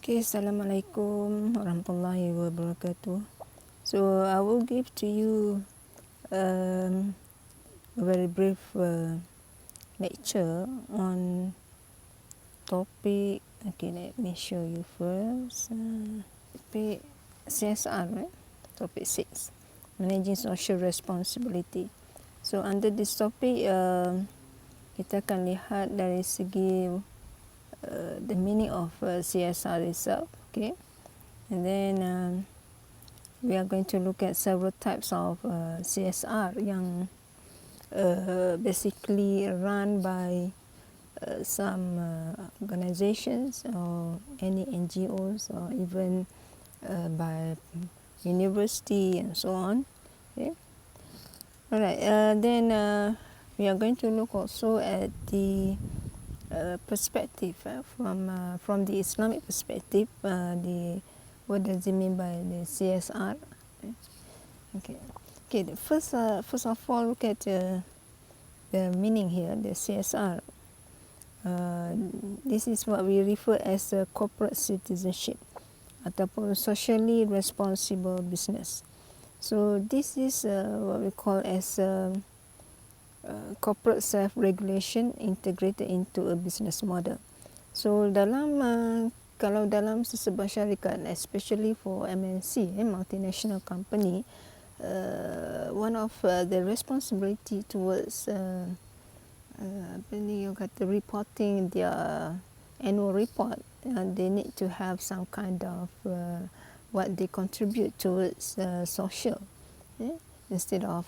Okay, Assalamualaikum warahmatullahi wabarakatuh. So I will give to you a very brief lecture on topic. Okay, let me show you first. Topic CSR, right? Topic 6, managing social responsibility. So under this topic, kita akan lihat dari segi the meaning of CSR itself, okay, and then we are going to look at several types of CSR yang basically run by some organizations or any NGOs or even by university and so on. Okay. All right. Then we are going to look also at the perspective from the Islamic perspective. What does it mean by the CSR? Okay. Okay. First of all, look at the meaning here. The CSR. This is what we refer as corporate citizenship, ataupun socially responsible business. So this is what we call as corporate self-regulation integrated into a business model. So kalau dalam sesebuah syarikat, especially for MNC, multinational company, one of the responsibility towards reporting their annual report, they need to have some kind of what they contribute towards social, instead of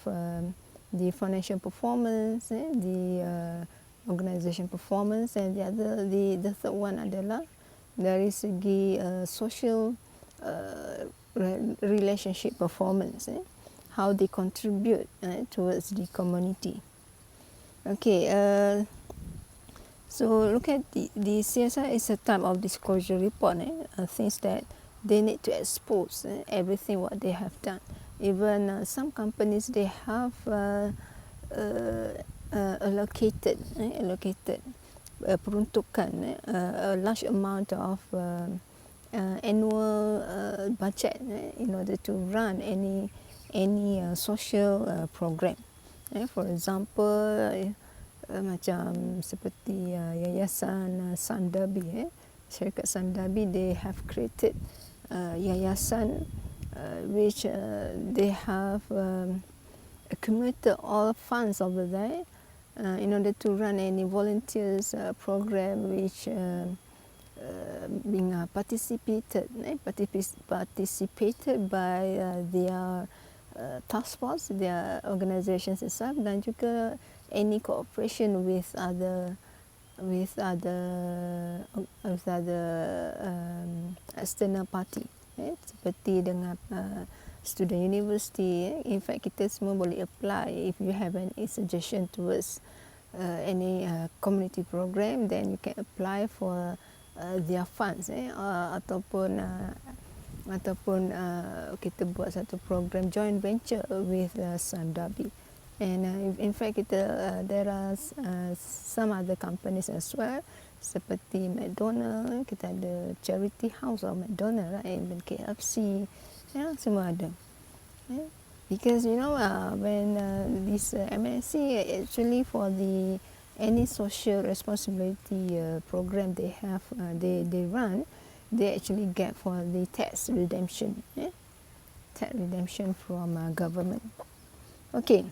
the financial performance, the organisation performance, and the third one adalah dari segi social relationship performance, how they contribute towards the community. Okay, so look at the CSR is a type of disclosure report, things that they need to expose everything what they have done. Even some companies, they have allocated peruntukan a large amount of annual budget in order to run any social program. For example, macam seperti yayasan Sunderby, syarikat Sunderby, they have created yayasan which they have accumulated all funds over there in order to run any volunteers program which being participated by their task force, their organizations itself, dan juga any cooperation with other external party, seperti dengan student university. In fact, kita semua boleh apply. If you have any suggestion towards any community program, then you can apply for their funds, ataupun kita buat satu program joint venture with Sunderby. And in fact, there are some other companies as well, seperti McDonald, kita ada charity house of McDonald, right? Even KFC, semua ada. Because when this MNC actually for the any social responsibility program they have, they run, they actually get for the tax redemption, tax redemption from government. Okay.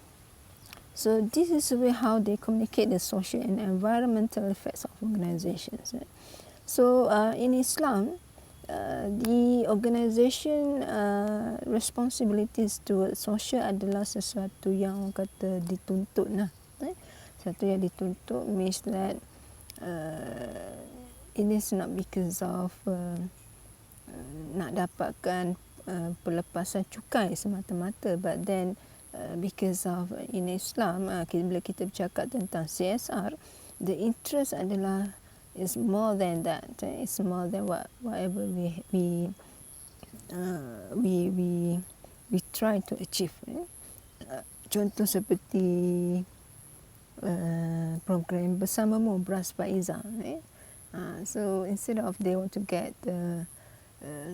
So this is how they communicate the social and environmental effects of organizations. So in Islam, the organisation responsibilities towards social adalah sesuatu yang orang kata dituntut lah. Sesuatu yang dituntut means that it is not because of nak dapatkan pelepasan cukai semata-mata, but then because of in Islam, bila kita bercakap tentang CSR, the interest adalah is more than that. It's more than whatever we try to achieve. Contoh seperti program bersamamu Beras Faizah, So instead of they want to get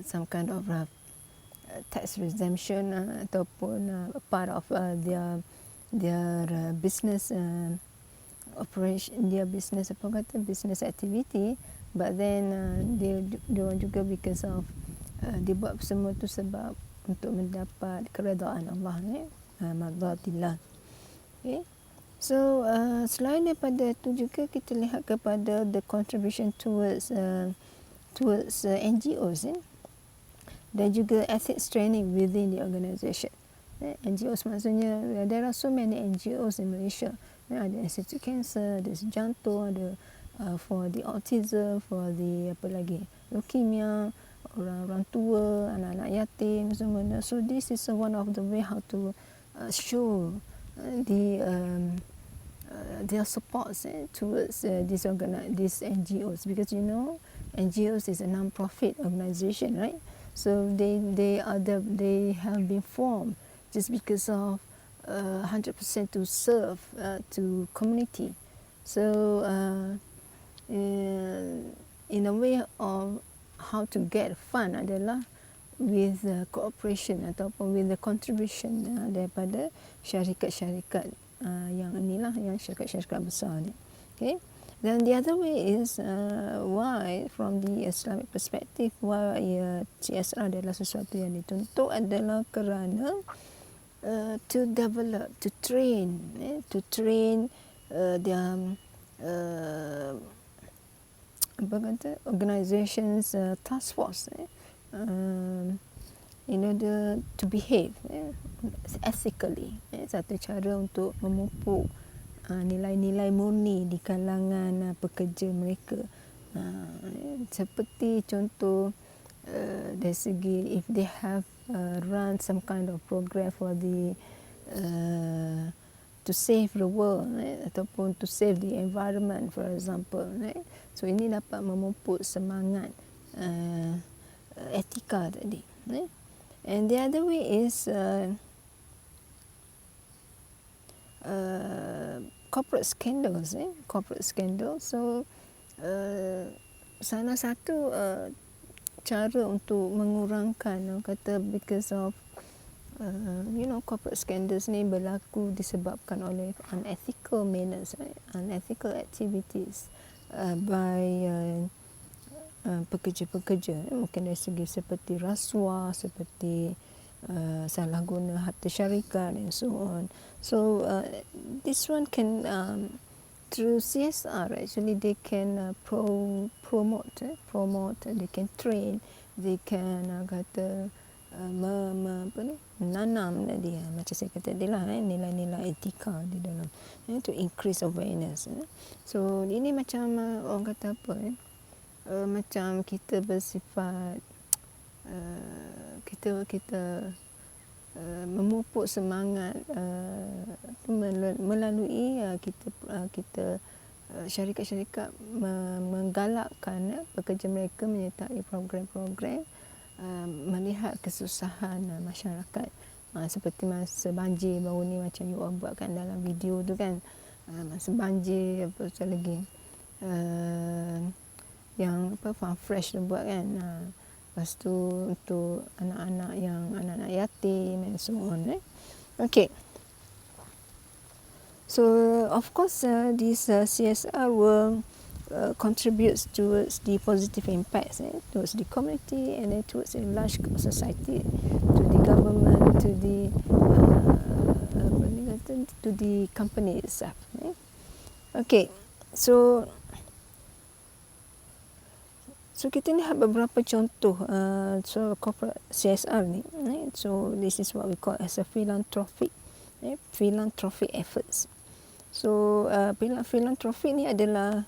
some kind of tax exemption ataupun part of their business operation, their business apa kata business activity, but then dia orang juga because of dia buat semua tu sebab untuk mendapat keredaan Allah, mardatillah. Okay. So selain daripada itu juga kita lihat kepada the contribution towards NGOs dan juga ethics training within the organisation. NGOs maksudnya there are so many NGOs in Malaysia. Ada Institute Cancer, ada jantung, ada for the autism, for the apa lagi, leukemia, orang tua, anak-anak yatim semua. So this is one of the way how to show their supports towards these NGOs, because you know NGOs is a non-profit organisation, right? So they have been formed just because of 100% to serve to community. So in a way of how to get fund adalah with cooperation ataupun with the contribution daripada syarikat-syarikat yang inilah, yang syarikat-syarikat besar ni. Okay. Then the other way is why from the Islamic perspective why CSR adalah sesuatu yang dituntut adalah kerana to develop, to train their apa kata organizations task force in order to behave ethically. Satu cara untuk memupuk nilai-nilai murni di kalangan pekerja mereka. Seperti contoh dari segi if they have run some kind of program for the to save the world ataupun to save the environment, for example, so ini dapat memupuk semangat etika tadi. And the other way is corporate scandals. So salah satu cara untuk mengurangkan kata because of corporate scandals ni berlaku disebabkan oleh unethical manners, unethical activities by pekerja-pekerja, mungkin dari segi seperti rasuah, seperti salah guna harta syarikat and so on. So this one can through CSR actually they can promote, they can train, they can kata menanam dia macam saya kata tadi lah, nilai-nilai etika di dalam to increase awareness. So ini macam orang kata apa macam kita bersifat kita memupuk semangat melalui kita syarikat-syarikat menggalakkan pekerja mereka menyertai program-program melihat kesusahan masyarakat, seperti masa banjir baru ni macam you all buatkan dalam video tu kan, masa banjir apa lagi yang farm fresh tu buat kan, lepas tu untuk anak-anak yatim and so on. Okay. So of course this CSR will contributes towards the positive impacts towards the community and then towards a large society, to the government, to the company itself. Okay, so kita lihat beberapa contoh corporate CSR ni. So this is what we call as a philanthropic efforts. So philanthropy ni adalah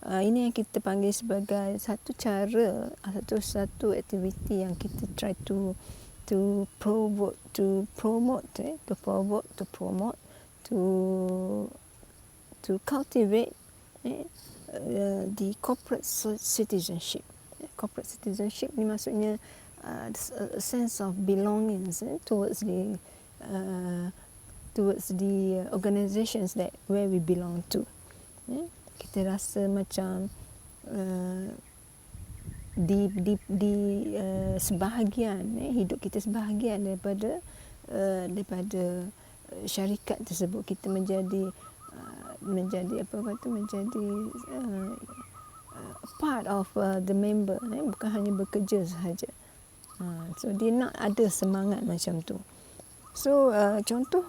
ini yang kita panggil sebagai satu cara, satu aktiviti yang kita try to promote to cultivate the corporate citizenship. Corporate citizenship ni maksudnya a sense of belongings towards the organizations that where we belong to. Kita rasa macam di sebahagian hidup kita sebahagian daripada syarikat tersebut. Kita menjadi part of the member, bukan hanya bekerja sahaja. So dia nak ada semangat macam tu. So contoh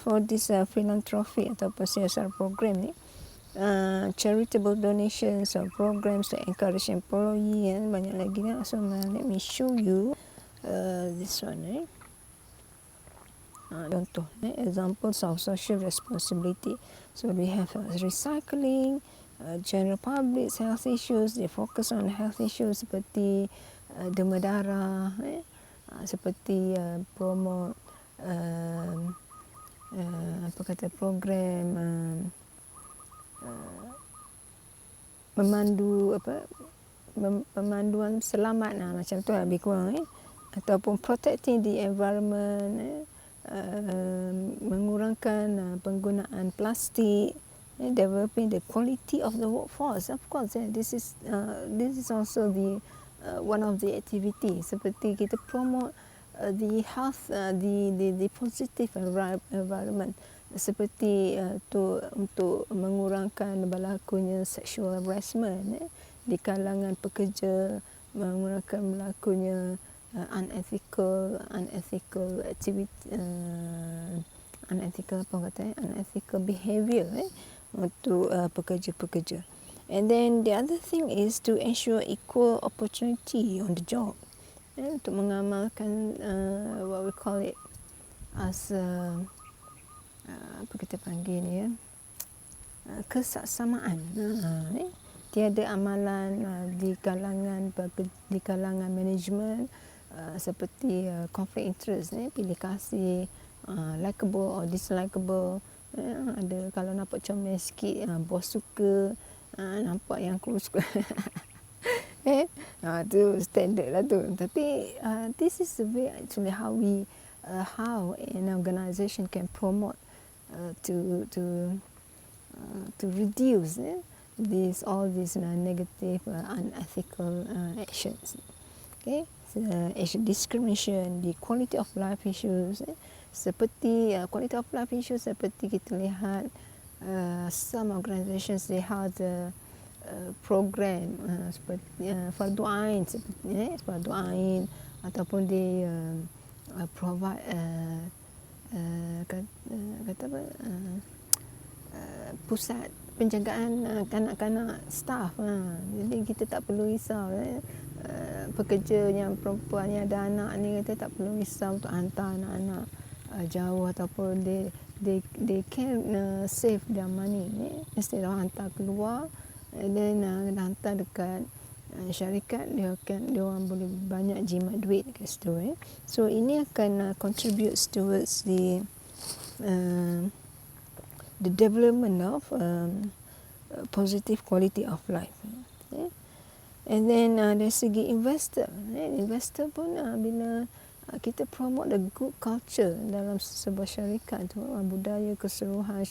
for this philanthropy ataupun CSR program ni, charitable donations or programs to encourage employee, banyak lagi lah. So let me show you this one. Contoh, examples of social responsibility. So we have recycling, general public health issues. They focus on health issues seperti demam darah, seperti promote program pemanduan selamat macam tu lebih kurang, ataupun protecting the environment, mengurangkan penggunaan plastik, developing the quality of the workforce. Of course, this is also the one of the activity, seperti kita promote the health, the positive environment, seperti untuk mengurangkan berlakunya sexual harassment di kalangan pekerja, mengurangkan berlakunya unethical activity, unethical behaviour untuk pekerja-pekerja. And then the other thing is to ensure equal opportunity on the job, untuk mengamalkan what we call it as apa kita panggil ni, kesaksamaan. Tiada amalan di kalangan management seperti conflict interest, pilih kasih, likable or dislikable. Ada kalau nampak comel sikit, bos suka, nampak yang kurus suka. Tu standard lah tu. Tapi this is the way actually how an organisation can promote to reduce all these negative unethical actions. Okay, discrimination, the quality of life issues, seperti quality of life issues seperti kita lihat some organisations they have the program seperti fardu ain, fardu ain, ataupun they provide pusat penjagaan kanak-kanak staff. Jadi kita tak perlu risau, pekerja yang perempuan yang ada anak ni, kita tak perlu risau untuk hantar anak-anak jauh, ataupun they can save their money, instead of hantar keluar and then hantar dekat syarikat, dia orang boleh banyak jimat duit kat situ. So ini akan contribute towards the development of positive quality of life. And then dari segi investor pun bila kita promote the good culture dalam sebuah syarikat tu, budaya keseluruhan,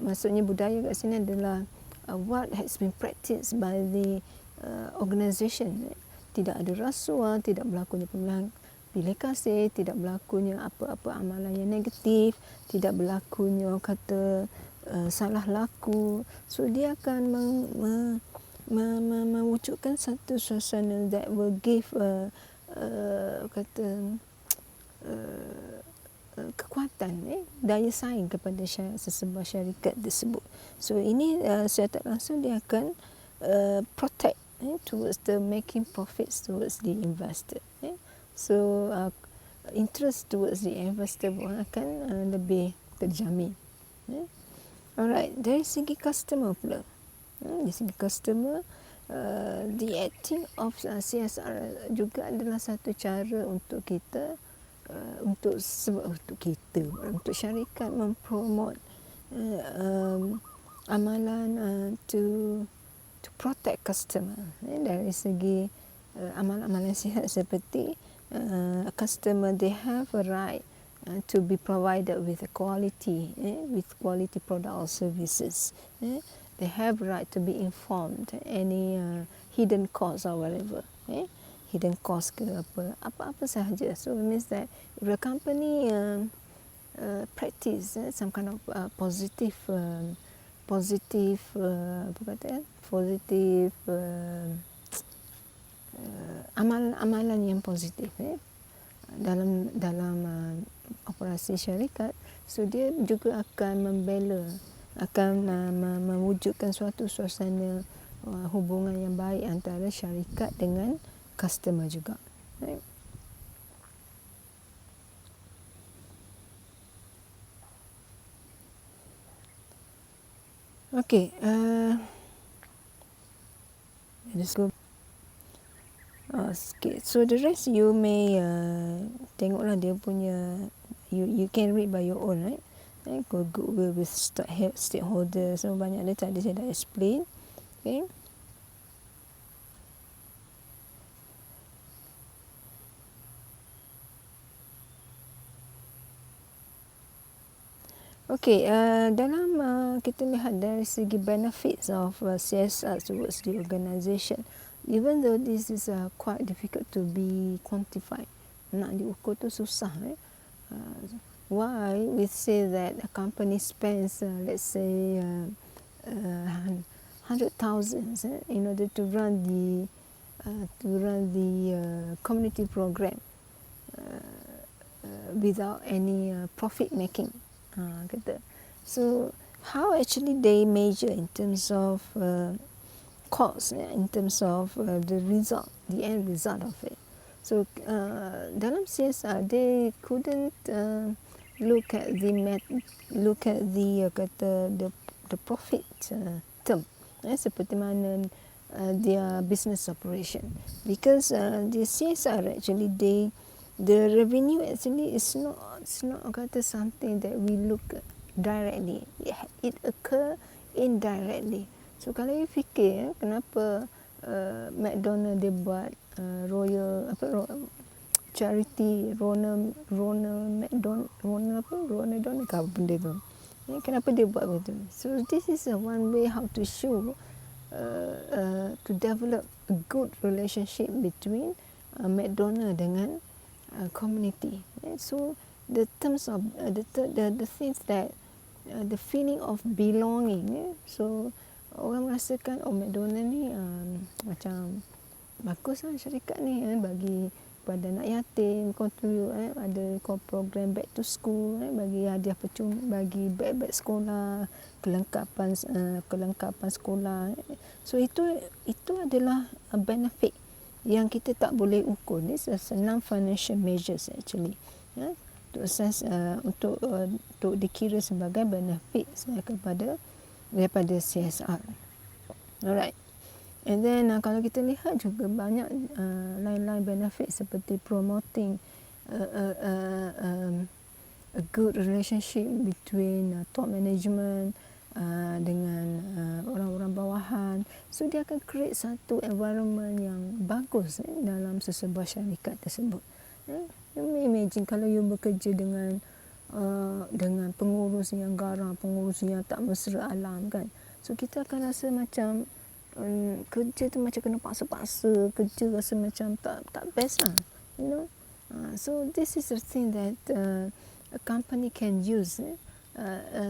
maksudnya budaya kat sini adalah what has been practiced by the organisation. Tidak ada rasuah, tidak berlakunya pilih kasih, tidak berlakunya apa-apa amalan yang negatif, tidak berlakunya orang kata salah laku. So dia akan mewujudkan satu suasana that will give kekuatan, daya saing kepada sesebuah syarikat tersebut. So ini saya tak langsung dia akan protect towards the making profits towards the investor. So interest towards the investor pun akan lebih terjamin. Alright, dari segi customer pula. Dari segi customer, the acting of CSR juga adalah satu cara untuk kita untuk syarikat mempromot amalan to protect customer, dari segi amalan-amalan sihat seperti customer they have a right to be provided with quality product or services, they have right to be informed any hidden cost or whatever, hidden cost ke apa sahaja. So it means that if the company practice some kind of positive positive amalan yang positif dalam operasi syarikat, so dia juga akan membela, akan mewujudkan suatu suasana hubungan yang baik antara syarikat dengan customer juga. Right? Okay, let's go. Okay, so the rest you may tengoklah dia punya, you can read by your own, right? Goodwill with stakeholders, so banyak dia tadi saya dah explain. Okay. Okay, dalam kita lihat dari segi benefits of CSR towards the organisation, even though this is quite difficult to be quantified, nak diukur tu susah. Why we say that a company spends, let's say, 100,000 in order to run the community program without any profit making. So how actually they measure in terms of cost, in terms of the result, the end result of it. So dalam CSR they couldn't look at the profit term, seperti mana their business operation, because the CSR actually the revenue actually is not something that we look directly. It occur indirectly. So kalau you fikir kenapa McDonald dia buat charity Ronald McDonald apa benda tu. Kenapa dia buat begitu? So this is one way how to show to develop a good relationship between McDonald dengan community. So the terms of the things that the feeling of belonging, so orang merasakan McDonald ni macam baguslah syarikat ni bagi pada anak yatim, contribute ada program back to school, bagi hadiah percuma, bagi beg sekolah, kelengkapan sekolah. So itu adalah benefit yang kita tak boleh ukur. This is a non-financial measures actually, to assess, untuk dikira sebagai benefit daripada CSR. Alright. And then kalau kita lihat juga banyak lain-lain benefit seperti promoting a good relationship between top management dengan orang-orang bawahan. So dia akan create satu environment yang bagus dalam sesebuah syarikat tersebut. You imagine kalau you bekerja dengan pengurus yang garang, pengurus yang tak mesra alam kan. So kita akan rasa macam kerja tu macam kena paksa-paksa, kerja rasa macam tak best lah, you know. So this is the thing that a company can use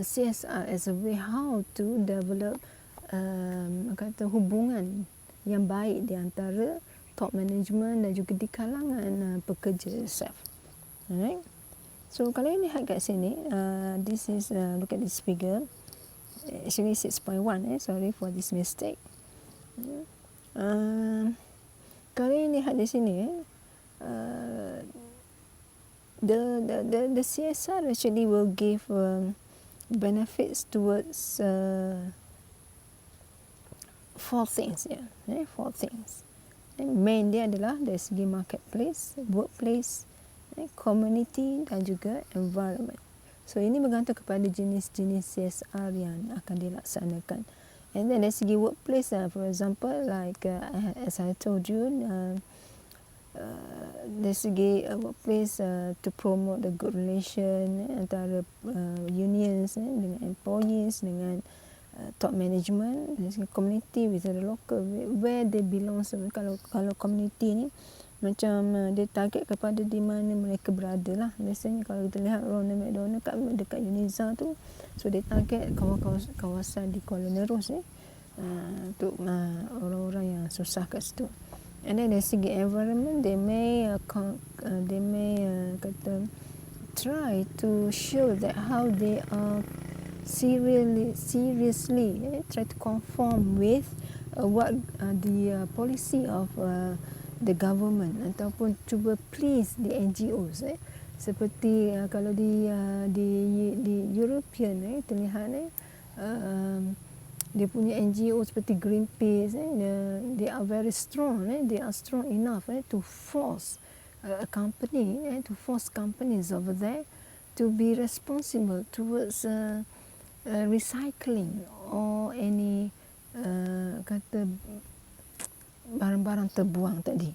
CSR as a way how to develop hubungan yang baik di antara top management dan juga di kalangan pekerja itself. Alright. So kalau you lihat kat sini, this is look at this figure. Actually 6.1. Sorry for this mistake. Kalau you lihat di sini, the CSR actually will give benefits towards 4 things. Four things. Main dia adalah dari segi marketplace, workplace, community dan juga environment. So ini bergantung kepada jenis-jenis CSR yang akan dilaksanakan. And then dari segi workplace, for example, like as I told you, dari segi workplace to promote the good relation antara unions dengan employees, dengan top management, community with the local where they belong. Kalau community ni macam dia target kepada di mana mereka berada lah. Biasanya kalau kita lihat Ronald McDonald dekat Uniza tu, so dia target kawasan di Kuala Nerus untuk orang-orang yang susah kat situ. And then dari segi environment, they may kata try to show that how they are seriously try to conform with what the policy of the government, ataupun cuba please the NGOs seperti kalau di European terlihat dia punya NGO seperti Greenpeace they are very strong they are strong enough to force a company to force companies over there to be responsible towards recycling or any kata barang-barang terbuang tadi.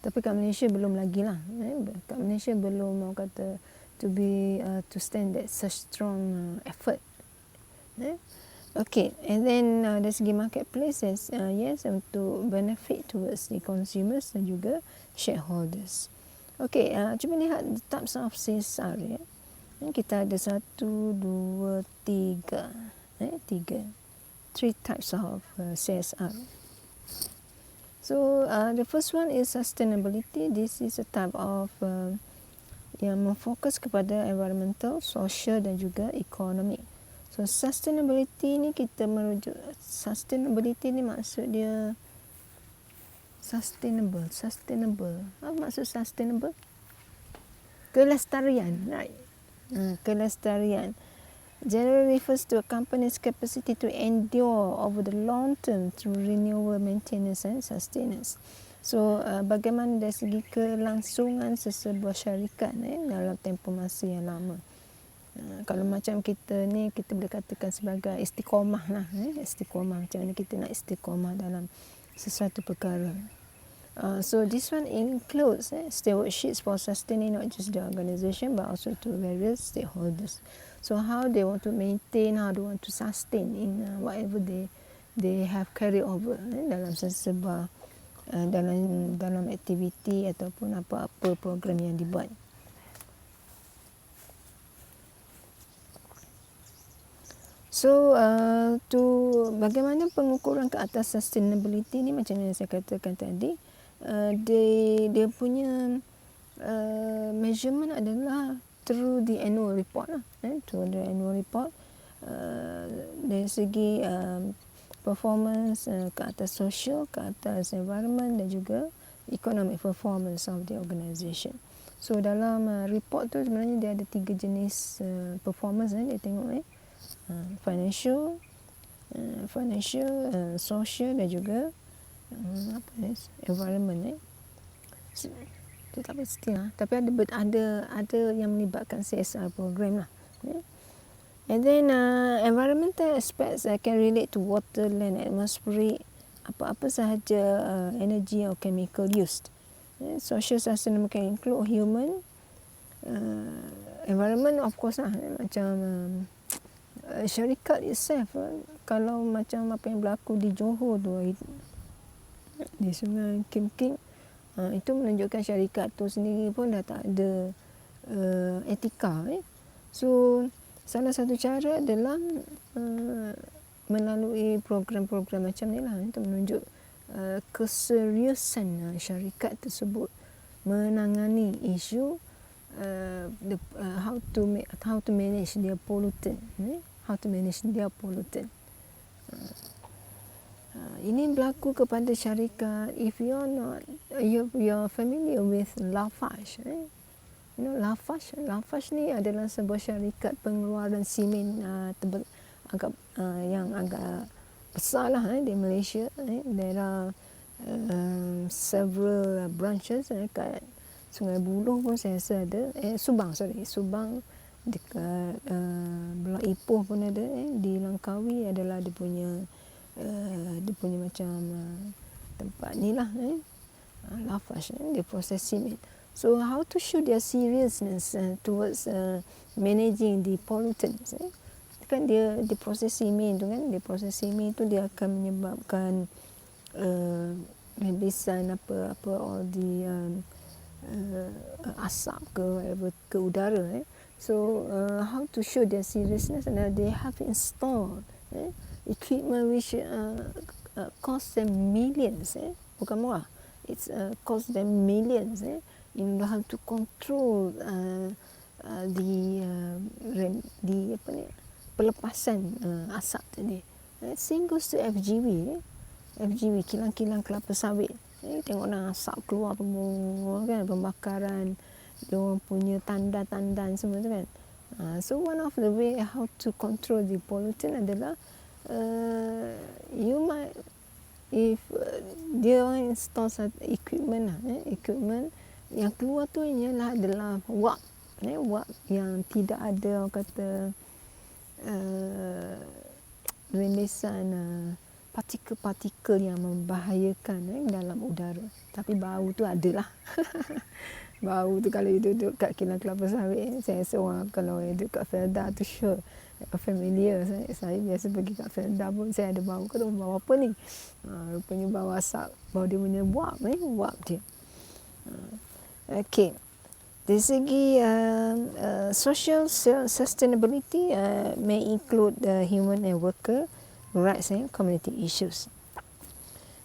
Tapi kat Malaysia belum lagi lah. Kat Malaysia belum mau kata to stand that such strong effort. Okay, and then dari segi marketplaces, yes, untuk benefit towards the consumers dan juga shareholders. Okay, cuba lihat the types of CSR ya. Kita ada 1, 2, 3. 3 types of CSR. So the first one is sustainability. This is a type of yang memfokus kepada environmental, social dan juga economic. So sustainability ni kita merujuk sustainability ni maksud dia sustainable. Apa maksud sustainable? Kelestarian, right? Kelestarian generally refers to a company's capacity to endure over the long term through renewable maintenance and sustenance. So bagaimana dari segi kelangsungan sesebuah syarikat dalam tempoh masa yang lama. Kalau macam kita ni, kita boleh katakan sebagai istiqomah lah. Istiqomah, macam mana kita nak istiqomah dalam sesuatu perkara. So this one includes stewardships for sustaining not just the organisation but also to various stakeholders. So how they want to maintain, how they want to sustain in whatever they have carried over dalam sesebuah dalam aktiviti ataupun apa-apa program yang dibuat. So bagaimana pengukuran ke atas sustainability ni, macam yang saya katakan tadi, dia punya measurement adalah through the annual report lah, through the annual report dari segi performance ke atas social, ke atas environment dan juga economic performance of the organisation. So dalam report tu sebenarnya dia ada 3 jenis performance dia tengok financial, social dan juga environment Itu tak pasti lah, tapi ada yang melibatkan CSR program lah. And then environmental aspects can relate to water, land, atmospheric, apa-apa sahaja energy or chemical used. Social sustainability can include human, environment of course lah, macam syarikat itself. Kalau macam apa yang berlaku di Johor tu, di Sungai Kim King, itu menunjukkan syarikat tu sendiri pun dah tak ada etika. So salah satu cara adalah melalui program-program macam ni lah, untuk menunjuk keseriusan syarikat tersebut menangani isu how to manage their pollutant. Ini berlaku kepada syarikat. If you're familiar with Lafarge, Lafarge ni adalah sebuah syarikat pengeluaran simen yang agak besar lah di Malaysia. There are several branches kat Sungai Buloh pun saya rasa ada. Subang dekat Belah Ipoh pun ada. Di Langkawi adalah dia punya macam tempat ni lah, Lafarge, dia proses simen. So how to show their seriousness towards managing the pollutants, kan dia proses semen tu kan, dia proses semen tu dia akan menyebabkan rembesan apa all the asap ke udara. So how to show their seriousness, and they have installed equipment which cost them millions, bukan murah. It's cost them millions in order how to control the apa ni, pelepasan asap tadi. Same goes to FGV. FGV, kilang-kilang kelapa sawit. Tengok orang asap keluar kan, pembakaran, dia orang punya tandan-tandan semua tu kan. So one of the way how to control the pollutant adalah you might, if dia orang install satu equipment equipment yang keluar tu adalah wap yang tidak ada orang kata rembesan partikel-partikel yang membahayakan dalam udara. Tapi bau tu adalah. Bau tu kalau you duduk kat kilang kelapa sawit, saya rasa orang kalau you duduk kat Felda tu sure familiar. Saya biasa pergi kat Felda pun saya ada bau. Kata bau apa ni? Rupanya bau asap. Bau dia punya wap dia. Okay. Dari segi social sustainability may include human and worker rights and community issues.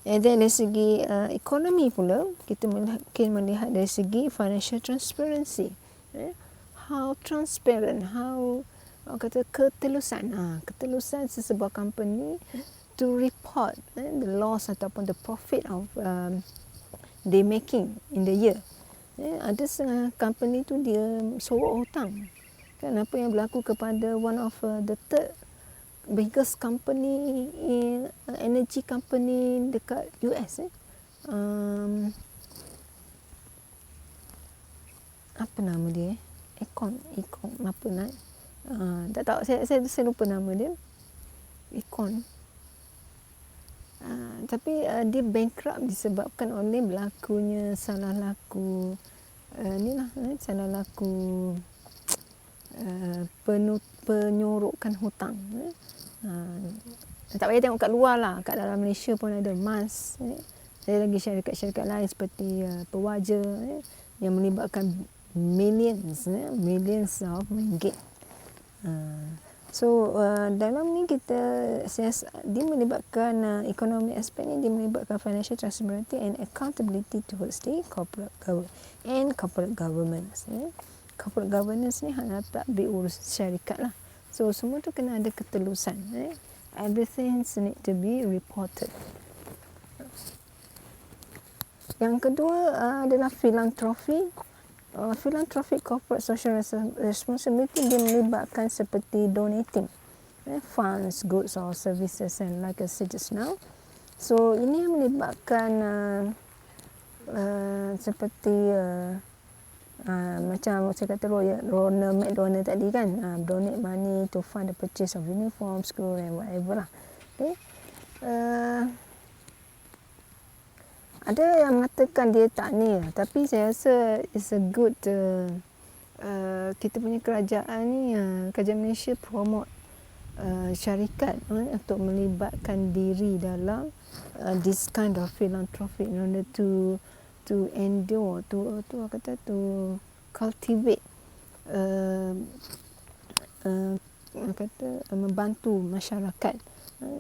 And then dari segi ekonomi pula, kita mungkin melihat dari segi financial transparency. How transparent, how kata ketelusan. Ketelusan sesebuah company to report the loss ataupun the profit of they making in the year. Ada setengah company tu dia sorok hutang. Kan apa yang berlaku kepada one of the third biggest company, energy company dekat US. Apa nama dia? Econ apa nak? Tak tahu, saya lupa nama dia. Econ. Tapi dia bankrupt disebabkan oleh berlakunya salah laku salah laku penyorokan hutang. Tak payah tengok kat luar lah, kat dalam Malaysia pun ada MAS. Ada lagi syarikat-syarikat lain seperti Pewaja yang melibatkan millions of ringgit. So dalam ni kita dia melibatkan ekonomi aspek ni, dia melibatkan financial transparency and accountability towards the corporate governance. Corporate governance ni hanya tak diurus syarikat lah. So semua tu kena ada ketelusan. Everything need to be reported. Yang kedua adalah philanthropy. Philanthropic corporate social responsibility dia melibatkan seperti donating funds, goods or services, and like I said just now. So ini melibatkan seperti macam saya kata Ronald McDonald tadi kan, donate money to fund the purchase of uniform, school and whatever lah. Okay. Ada yang mengatakan dia tak ni, tapi saya rasa it's a good kita punya kerajaan ni, kerajaan Malaysia promote syarikat untuk melibatkan diri dalam this kind of philanthropy in order to endure, to cultivate, membantu masyarakat.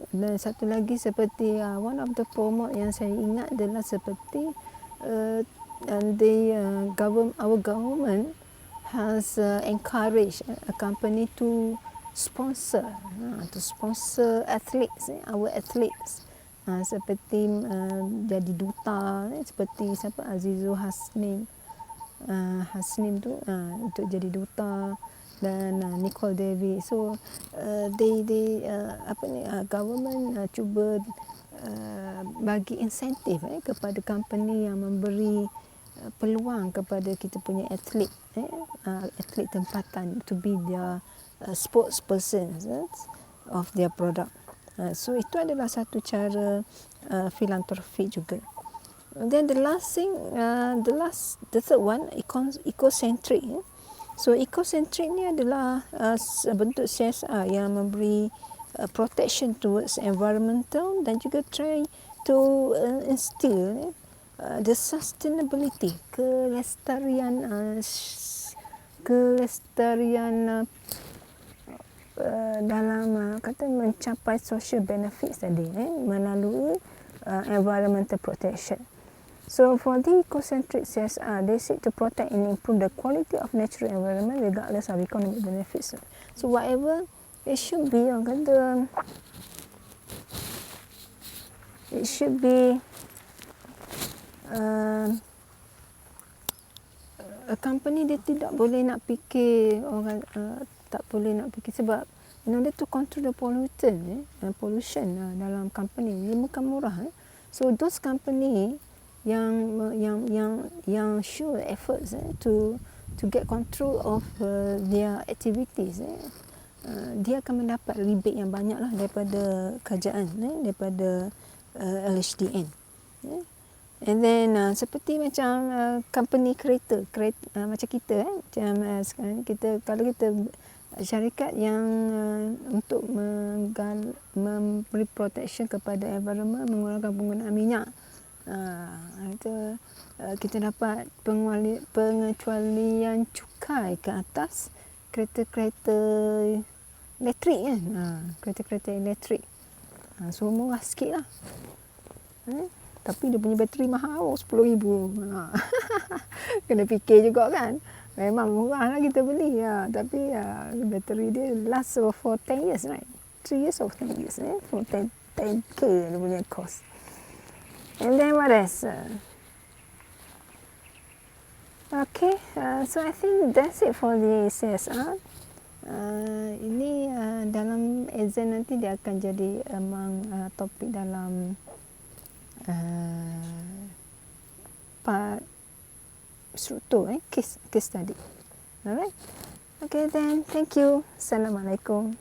Dan satu lagi seperti one of the promote yang saya ingat adalah seperti our government has encouraged a company to sponsor athletes, our athletes, seperti jadi duta, seperti siapa, Azizul Hasnim tu untuk jadi duta, dan Nicole Davis. So government cuba bagi insentif kepada company yang memberi peluang kepada kita punya atlet tempatan to be their spokespersons of their product. So itu adalah satu cara philanthropy juga. And then the last thing, the third one, ecocentric. So ecocentric ni adalah bentuk CSR yang memberi protection towards environmental dan juga try to instill the sustainability, kelestarian dalam kata mencapai social benefits tadi melalui environmental protection. So for the ecocentric CSR, they seek to protect and improve the quality of natural environment regardless of economic benefits. So whatever it should be, orang kata, it should be a company dia tidak boleh nak fikir orang tak boleh nak fikir sebab in order to control the pollution dalam company ni bukan murah. So those company yang show efforts to get control of their activities, dia akan mendapat rebate yang banyak lah daripada kerajaan, daripada LHDN. And then seperti macam company kereta macam kita macam sekarang kita, kalau kita syarikat yang untuk memberi protection kepada environment, mengurangkan penggunaan minyak, kita dapat pengecualian cukai ke atas kereta-kereta elektrik kan, kereta-kereta elektrik, so murah sikit lah. Tapi dia punya bateri mahal, RM10,000. Kena fikir juga kan. Memang murah lah kita beli. Tapi bateri dia last for 10 years, right? 3 years or 10 years. For 10K dia punya cost. And then what else? Okay, so I think that's it for the CSR. Ini dalam exam nanti dia akan jadi among topik dalam part struktur, case study. Alright. Okay then, thank you. Assalamualaikum.